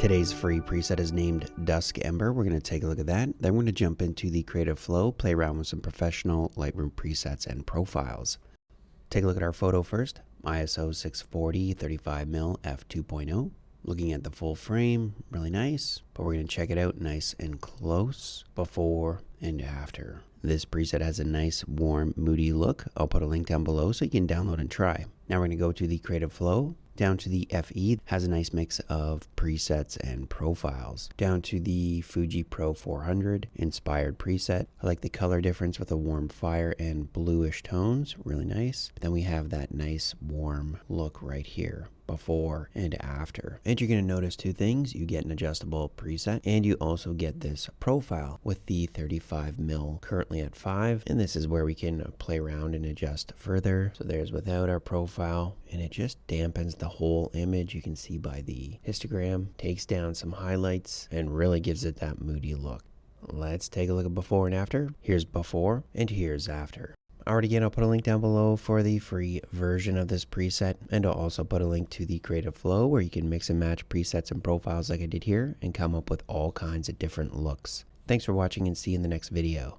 Today's free preset is named Dusk Ember. We're going to take a look at that. Then we're going to jump into the creative flow, play around with some professional Lightroom presets and profiles. Take a look at our photo first. ISO 640 35mm f2.0. Looking at the full frame, really nice, but we're going to check it out nice and close, before and after. This preset has a nice warm Moody look. I'll put a link down below so you can download and try. Now we're going to go to the creative flow, down to the FE, has a nice mix of presets and profiles. Down to the Fuji Pro 400 inspired preset. I like the color difference with a warm fire and bluish tones, really nice. But then we have that nice warm look right here, before and after. And you're going to notice two things. You get an adjustable preset and you also get this profile with the 35mm currently at 5, and this is where we can play around and adjust further. So there's without our profile, and it just dampens the whole image. You can see by the histogram, takes down some highlights and really gives it that moody look. Let's take a look at before and after. Here's before and here's after. Alright, again, I'll put a link down below for the free version of this preset, and I'll also put a link to the creative flow where you can mix and match presets and profiles like I did here and come up with all kinds of different looks. Thanks for watching, and see you in the next video.